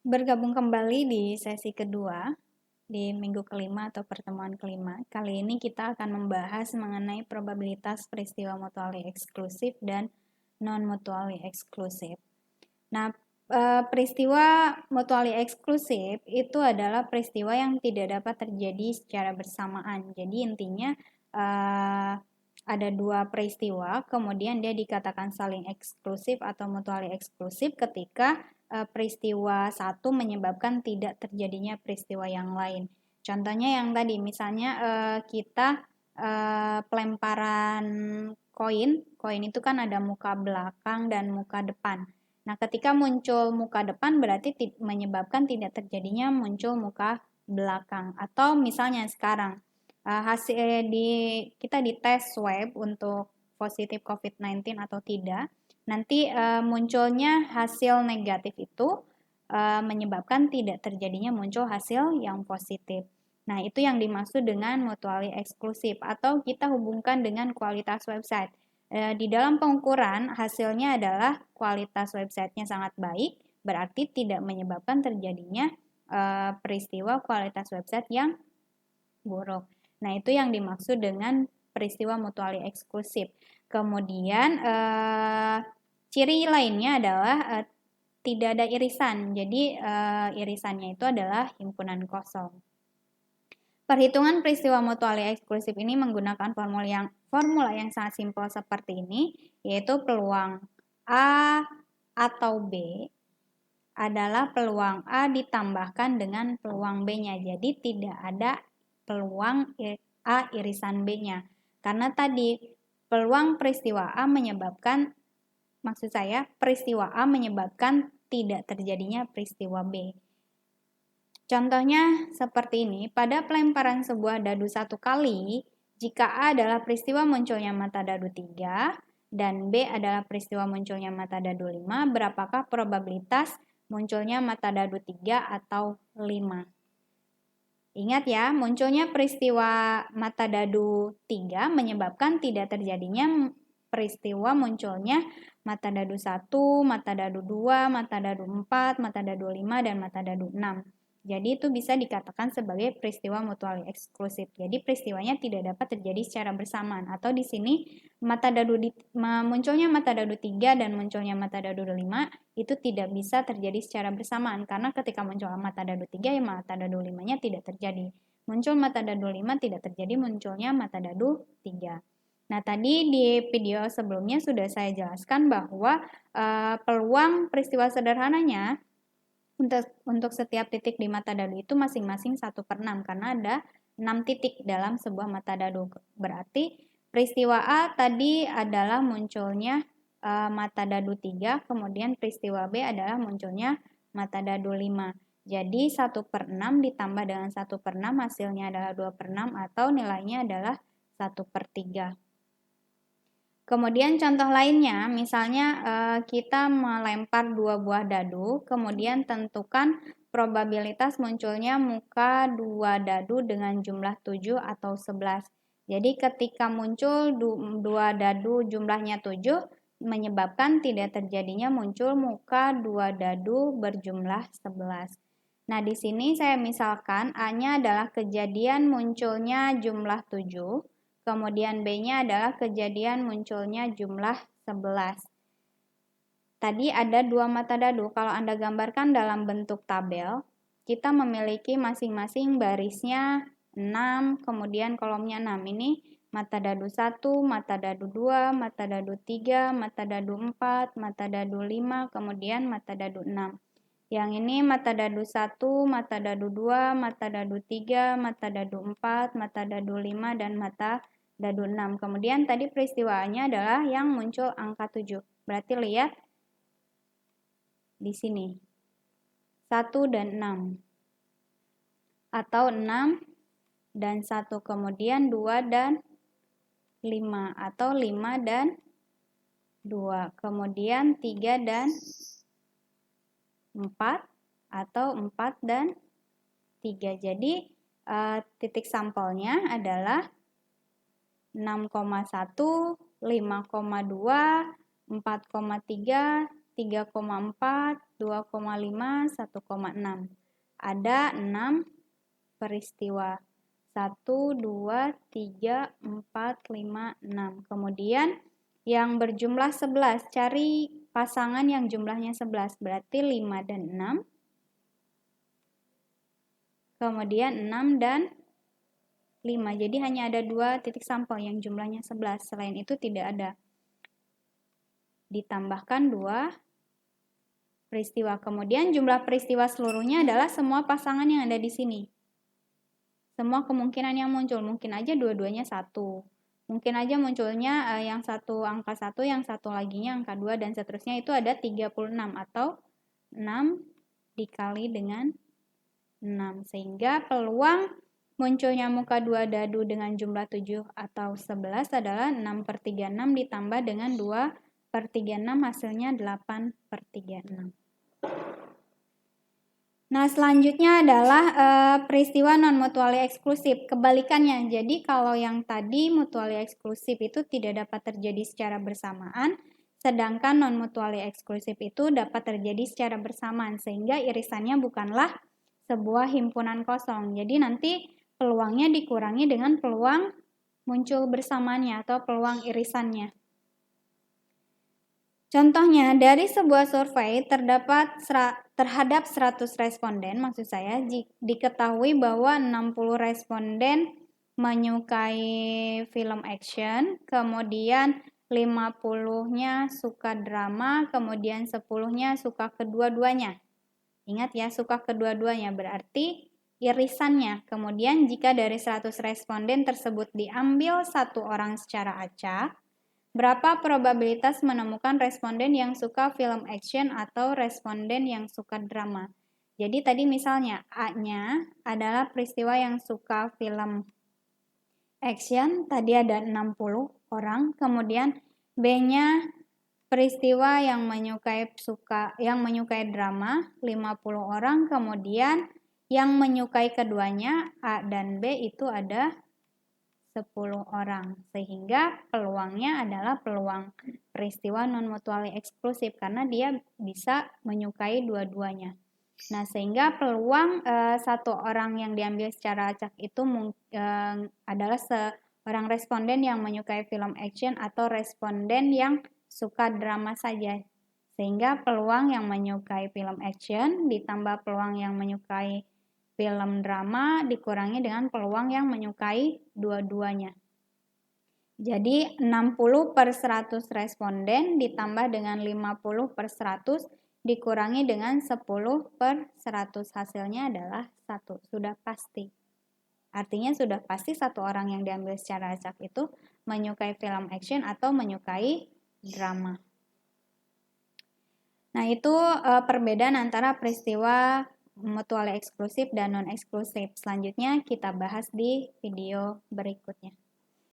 Bergabung kembali di sesi kedua, di minggu kelima atau pertemuan kelima. Kali ini kita akan membahas mengenai probabilitas peristiwa mutually eksklusif dan non-mutually eksklusif. Nah, peristiwa mutually eksklusif itu adalah peristiwa yang tidak dapat terjadi secara bersamaan. Jadi intinya ada dua peristiwa, kemudian dia dikatakan saling eksklusif atau mutually eksklusif ketika peristiwa satu menyebabkan tidak terjadinya peristiwa yang lain. Contohnya yang tadi, misalnya kita pelemparan koin itu kan ada muka belakang dan muka depan. Nah, ketika muncul muka depan berarti menyebabkan tidak terjadinya muncul muka belakang. Atau misalnya sekarang hasil kita di tes swab untuk positif COVID-19 atau tidak, nanti munculnya hasil negatif itu menyebabkan tidak terjadinya muncul hasil yang positif. Nah, itu yang dimaksud dengan mutually eksklusif atau kita hubungkan dengan kualitas website. Di dalam pengukuran hasilnya adalah kualitas websitenya sangat baik, berarti tidak menyebabkan terjadinya peristiwa kualitas website yang buruk. Nah, itu yang dimaksud dengan peristiwa mutually eksklusif. Kemudian ciri lainnya adalah tidak ada irisan. Jadi irisannya itu adalah himpunan kosong. Perhitungan peristiwa mutually eksklusif ini menggunakan formula yang sangat simpel seperti ini, yaitu peluang A atau B adalah peluang A ditambahkan dengan peluang B-nya. Jadi tidak ada peluang A irisan B-nya. Karena tadi peluang peristiwa A menyebabkan, maksud saya peristiwa A menyebabkan tidak terjadinya peristiwa B. Contohnya seperti ini, pada pelemparan sebuah dadu satu kali, jika A adalah peristiwa munculnya mata dadu 3 dan B adalah peristiwa munculnya mata dadu 5, berapakah probabilitas munculnya mata dadu 3 atau 5? Ingat ya, munculnya peristiwa mata dadu 3 menyebabkan tidak terjadinya peristiwa munculnya mata dadu 1, mata dadu 2, mata dadu 4, mata dadu 5, dan mata dadu 6. Jadi itu bisa dikatakan sebagai peristiwa mutually eksklusif. Jadi peristiwanya tidak dapat terjadi secara bersamaan. Atau di sini munculnya mata dadu 3 dan munculnya mata dadu 5 itu tidak bisa terjadi secara bersamaan. Karena ketika muncul mata dadu 3 ya mata dadu 5-nya tidak terjadi. Muncul mata dadu 5 tidak terjadi munculnya mata dadu 3. Nah, tadi di video sebelumnya sudah saya jelaskan bahwa peluang peristiwa sederhananya untuk setiap titik di mata dadu itu masing-masing 1/6 karena ada 6 titik dalam sebuah mata dadu. Berarti peristiwa A tadi adalah munculnya mata dadu 3, kemudian peristiwa B adalah munculnya mata dadu 5. Jadi 1/6 ditambah dengan 1/6 hasilnya adalah 2/6 atau nilainya adalah 1/3. Kemudian contoh lainnya, misalnya kita melempar 2 buah dadu, kemudian tentukan probabilitas munculnya muka 2 dadu dengan jumlah 7 atau 11. Jadi ketika muncul 2 dadu jumlahnya 7, menyebabkan tidak terjadinya muncul muka 2 dadu berjumlah 11. Nah, di sini saya misalkan A-nya adalah kejadian munculnya jumlah 7, kemudian B-nya adalah kejadian munculnya jumlah 11. Tadi ada 2 mata dadu. Kalau Anda gambarkan dalam bentuk tabel, kita memiliki masing-masing barisnya 6, kemudian kolomnya 6. Ini mata dadu 1, mata dadu 2, mata dadu 3, mata dadu 4, mata dadu 5, kemudian mata dadu 6. Yang ini mata dadu 1, mata dadu 2, mata dadu 3, mata dadu 4, mata dadu 5, dan mata dadu 6. Kemudian tadi peristiwanya adalah yang muncul angka 7. Berarti lihat di sini. 1 dan 6. Atau 6 dan 1. Kemudian 2 dan 5. Atau 5 dan 2. Kemudian 3 dan 4 atau 4 dan 3. Jadi titik sampelnya adalah 6,1, 5,2, 4,3, 3,4, 2,5, 1,6. Ada 6 peristiwa. 1, 2, 3, 4, 5, 6. Kemudian yang berjumlah 11. Cari pasangan yang jumlahnya 11. Berarti 5 dan 6. Kemudian 6 dan 5. Jadi hanya ada 2 titik sampel yang jumlahnya 11. Selain itu tidak ada. Ditambahkan 2 peristiwa. Kemudian jumlah peristiwa seluruhnya adalah semua pasangan yang ada di sini. Semua kemungkinan yang muncul. Mungkin aja dua-duanya 1. Mungkin aja munculnya yang satu angka 1, yang satu laginya angka 2, dan seterusnya. Itu ada 36 atau 6 dikali dengan 6. Sehingga peluang munculnya muka 2 dadu dengan jumlah 7 atau 11 adalah 6/36 ditambah dengan 2/36, hasilnya 8/36. Nah, selanjutnya adalah peristiwa non-mutually eksklusif. Kebalikannya, jadi kalau yang tadi mutually eksklusif itu tidak dapat terjadi secara bersamaan, sedangkan non-mutually eksklusif itu dapat terjadi secara bersamaan, sehingga irisannya bukanlah sebuah himpunan kosong. Jadi nanti peluangnya dikurangi dengan peluang muncul bersamaannya atau peluang irisannya. Contohnya, dari sebuah survei terhadap 100 responden, maksud saya diketahui bahwa 60 responden menyukai film action, kemudian 50-nya suka drama, kemudian 10-nya suka kedua-duanya. Ingat ya, suka kedua-duanya berarti irisannya. Kemudian jika dari 100 responden tersebut diambil 1 orang secara acak, berapa probabilitas menemukan responden yang suka film action atau responden yang suka drama? Jadi tadi misalnya A-nya adalah peristiwa yang suka film action, tadi ada 60 orang, kemudian B-nya peristiwa yang menyukai drama 50 orang, kemudian yang menyukai keduanya A dan B itu ada 10 orang, sehingga peluangnya adalah peluang peristiwa non-mutually eksklusif karena dia bisa menyukai dua-duanya. Nah, sehingga peluang 1 orang yang diambil secara acak itu adalah seorang responden yang menyukai film action atau responden yang suka drama saja. Sehingga peluang yang menyukai film action ditambah peluang yang menyukai film drama dikurangi dengan peluang yang menyukai dua-duanya. Jadi 60/100 responden ditambah dengan 50/100 dikurangi dengan 10/100. Hasilnya adalah 1. Sudah pasti. Artinya sudah pasti 1 orang yang diambil secara acak itu menyukai film action atau menyukai drama. Nah, itu perbedaan antara peristiwa mutually eksklusif dan non-eksklusif. Selanjutnya kita bahas di video berikutnya.